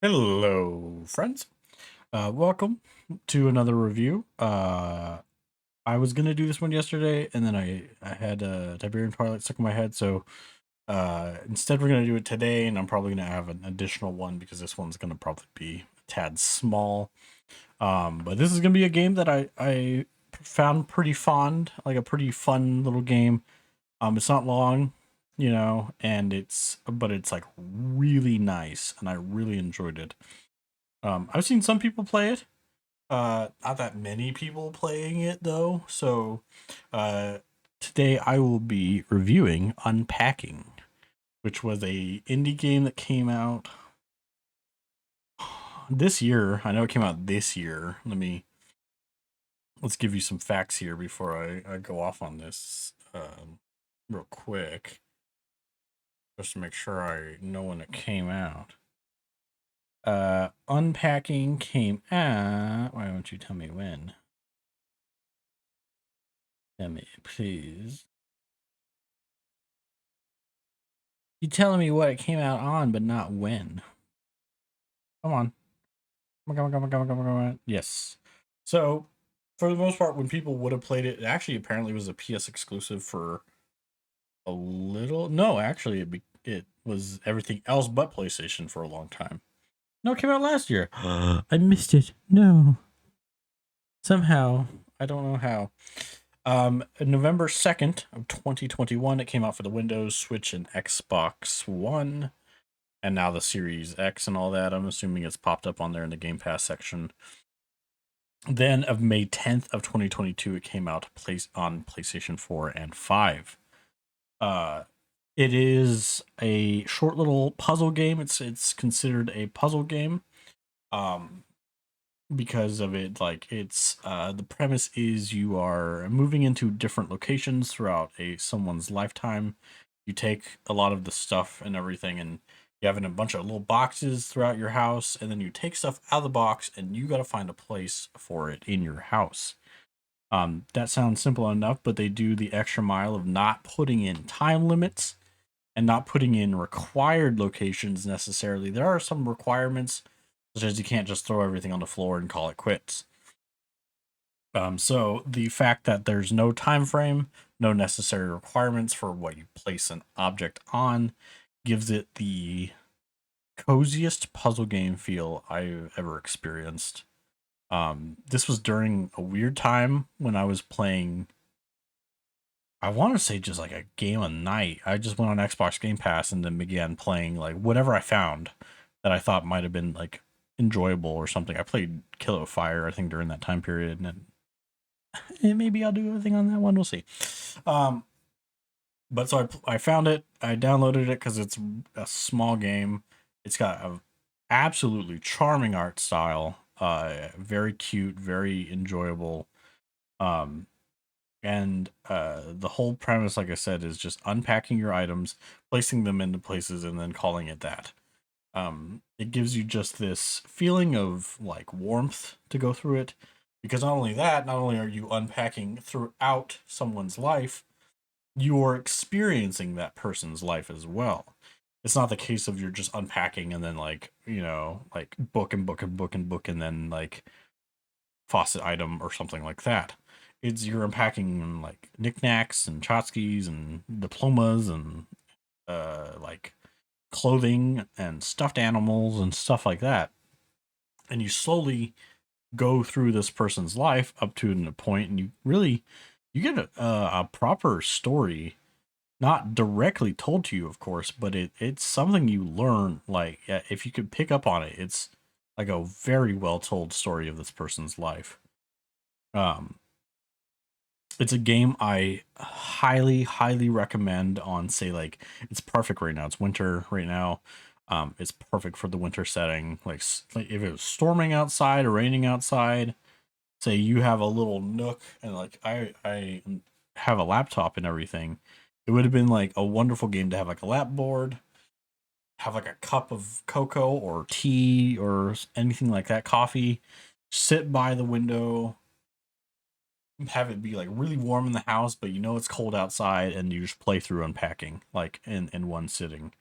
Hello, friends. Welcome to another review. I was gonna do this one yesterday, and then I had Tiberian Twilight stuck in my head, so instead we're gonna do it today, and I'm probably gonna have an additional one because this one's gonna probably be a tad small. But this is gonna be a game that I found pretty fond, like a pretty fun little game. It's not long, and it's like really nice, and I really enjoyed it. I've seen some people play it. Not that many people playing it though. So, uh, today I will be reviewing Unpacking, which was a indie game that came out this year. I know it came out this year. Let's give you some facts here before I go off on this real quick, just to make sure I know when it came out. Unpacking came out. Why don't you tell me when? Tell me, please. You telling me what it came out on, but not when. Come on. Come on. Yes. So, for the most part, when people would have played it, it actually apparently was a PS exclusive for a little. No, actually, it was everything else but PlayStation for a long time. No, it came out last year. I missed it. No. Somehow. I don't know how. November 2nd of 2021, it came out for the Windows, Switch, and Xbox One. And now the Series X and all that. I'm assuming it's popped up on there in the Game Pass section. Then of May 10th of 2022, it came out on PlayStation 4 and 5. Uh, it is a short little puzzle game. It's considered a puzzle game. Um, because of it, like it's the premise is you are moving into different locations throughout someone's lifetime. You take a lot of the stuff and everything, and you have in a bunch of little boxes throughout your house, and then you take stuff out of the box and you got to find a place for it in your house. That sounds simple enough, but they do the extra mile of not putting in time limits and not putting in required locations necessarily. There are some requirements, such as you can't just throw everything on the floor and call it quits. So the fact that there's no time frame, no necessary requirements for what you place an object on, gives it the coziest puzzle game feel I've ever experienced. This was during a weird time when I was playing. I want to say just like a game a night. I just went on Xbox Game Pass and then began playing like whatever I found that I thought might have been like enjoyable or something. I played Kilo Fire, I think, during that time period, and maybe I'll do everything on that one. We'll see. Um, but so I found it. I downloaded it because it's a small game. It's got a absolutely charming art style. Very cute, very enjoyable. Um, and the whole premise, like I said, is just unpacking your items, placing them into places, and then calling it that. It gives you just this feeling of like warmth to go through it, because not only that, not only are you unpacking throughout someone's life, you're experiencing that person's life as well. It's not the case of you're just unpacking and then like like book and book and book and book and then like faucet item or something like that. It's you're unpacking like knickknacks and tchotchkes and diplomas and like clothing and stuffed animals and stuff like that. And you slowly go through this person's life up to a point, and you get a proper story, not directly told to you, of course, but it's something you learn. Like if you could pick up on it, it's like a very well told story of this person's life. Um, it's a game I highly recommend on, say, like it's perfect right now. It's winter right now. It's perfect for the winter setting. Like if it was storming outside or raining outside, say you have a little nook and like I have a laptop and everything, it would have been like a wonderful game to have like a lap board, have like a cup of cocoa or tea or anything like that, coffee, sit by the window, have it be like really warm in the house, but you know it's cold outside, and you just play through unpacking like in one sitting.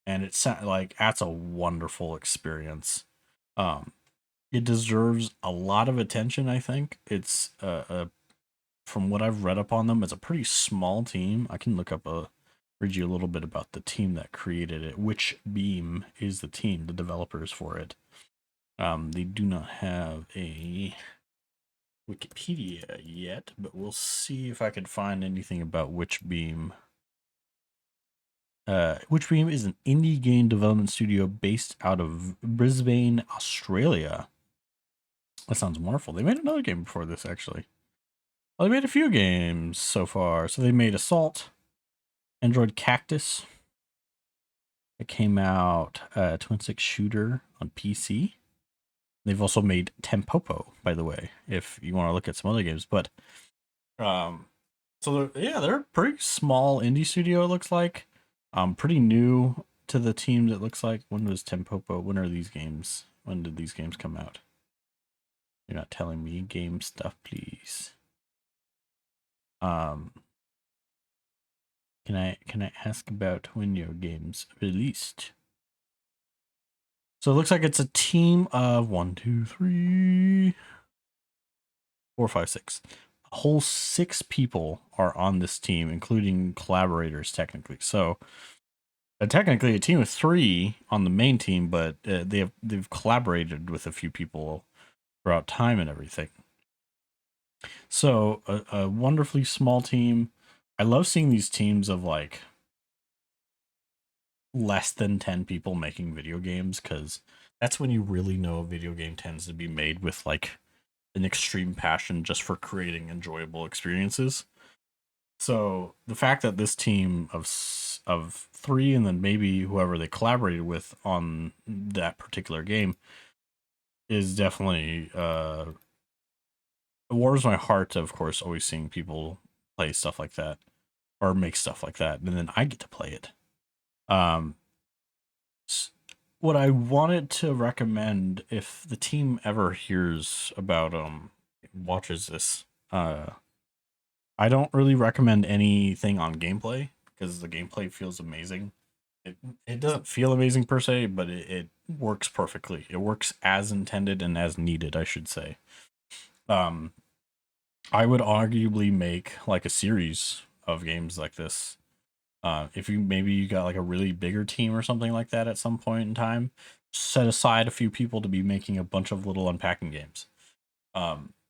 and it's like that's a wonderful experience. Um, it deserves a lot of attention. I think it's from what I've read up on them, it's a pretty small team. I can read you a little bit about the team that created it. Which Beam is the team, the developers for it. They do not have a Wikipedia yet, but we'll see if I can find anything about Which Beam. Which Beam is an indie game development studio based out of Brisbane, Australia. That sounds wonderful. They made another game before this, actually. Well, they made a few games so far. So they made Assault, Android Cactus. It came out twin stick shooter on PC. They've also made Tempopo, by the way, if you want to look at some other games. But so they're a pretty small indie studio. It looks like pretty new to the teams. It looks like. When was Tempopo? When are these games? When did these games come out? You're not telling me game stuff, please. Can I ask about when your game's released? So it looks like it's a team of 1, 2, 3, 4, 5, 6. A whole 6 people are on this team, including collaborators, technically. So technically a team of 3 on the main team, but they've collaborated with a few people throughout time and everything. So a wonderfully small team. I love seeing these teams of like less than 10 people making video games, because that's when you really know a video game tends to be made with like an extreme passion just for creating enjoyable experiences. So the fact that this team of 3 and then maybe whoever they collaborated with on that particular game is definitely it warms my heart, of course, always seeing people play stuff like that or make stuff like that, and then I get to play it. Um, what I wanted to recommend, if the team ever hears about watches this, I don't really recommend anything on gameplay because the gameplay feels amazing. It doesn't feel amazing per se, but it works perfectly. It works as intended and as needed, I should say. Um, I would arguably make like a series of games like this. If you got like a really bigger team or something like that at some point in time, set aside a few people to be making a bunch of little unpacking games.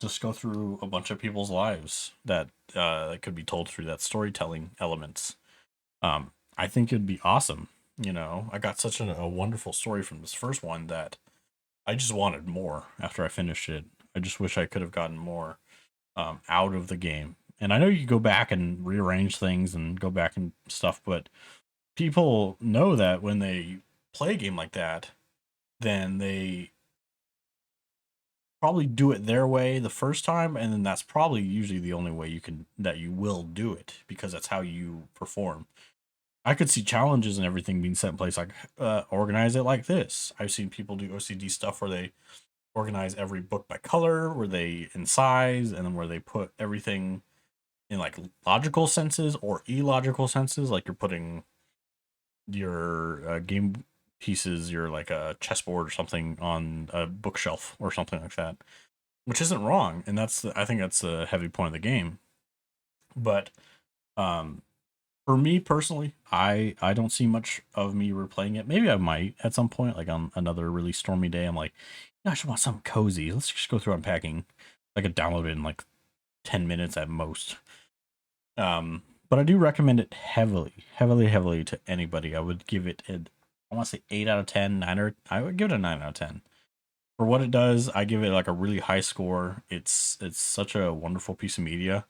Just go through a bunch of people's lives that could be told through that storytelling elements. I think it'd be awesome. You know, I got such a wonderful story from this first one that I just wanted more after I finished it. I just wish I could have gotten more out of the game. And I know you go back and rearrange things and go back and stuff, but people know that when they play a game like that, then they probably do it their way the first time, and then that's probably usually the only way you will do it, because that's how you perform. I could see challenges and everything being set in place, like organize it like this. I've seen people do OCD stuff where they organize every book by color, where they in size, and then where they put everything in like logical senses or illogical senses, like you're putting your game pieces, your like a chessboard or something on a bookshelf or something like that, which isn't wrong, and I think that's a heavy point of the game. But um, for me personally, I don't see much of me replaying it. Maybe I might at some point, like on another really stormy day. I'm like, yeah, I should want something cozy. Let's just go through Unpacking. I could download it in like 10 minutes at most. But I do recommend it heavily to anybody. I would give it I want to say 8 out of 10, I would give it a 9 out of 10. For what it does, I give it like a really high score. It's such a wonderful piece of media.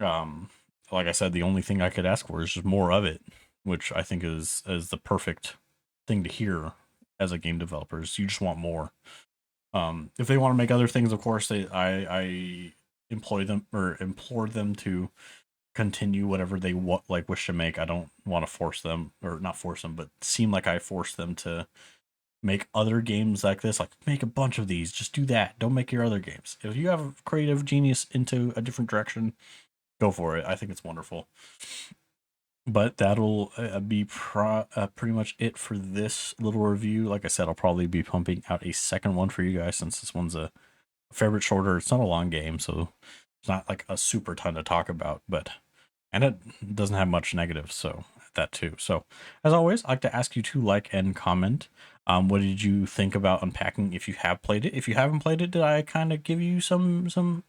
Um, like I said, the only thing I could ask for is just more of it, which I think is the perfect thing to hear as a game developer. Is you just want more. If they want to make other things, of course, I employ them or implore them to continue whatever they wish to make. I don't want to force them, or not force them, but seem like I force them to make other games like this. Like, make a bunch of these. Just do that. Don't make your other games. If you have creative genius into a different direction, go for it. I think it's wonderful. But that'll be pretty much it for this little review. Like I said, I'll probably be pumping out a second one for you guys since this one's a fair bit shorter. It's not a long game, so it's not like a super ton to talk about, but and it doesn't have much negative, so that too. So as always, I'd like to ask you to like and comment. What did you think about Unpacking if you have played it? If you haven't played it, did I kind of give you some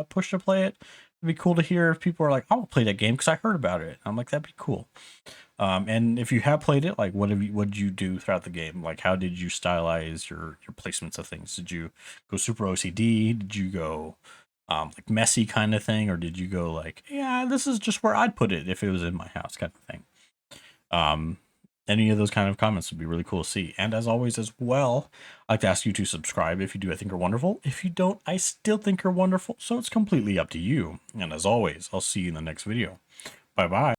push to play it? It'd be cool to hear if people are like, "I'll play that game because I heard about it." I'm like, that'd be cool. And if you have played it, like, what did you do throughout the game? Like, how did you stylize your placements of things? Did you go super OCD? Did you go like messy kind of thing, or did you go like, yeah, this is just where I'd put it if it was in my house kind of thing? Um, any of those kind of comments would be really cool to see. And as always, as well, I'd like to ask you to subscribe if you do. I think are wonderful. If you don't, I still think are wonderful. So it's completely up to you. And as always, I'll see you in the next video. Bye bye.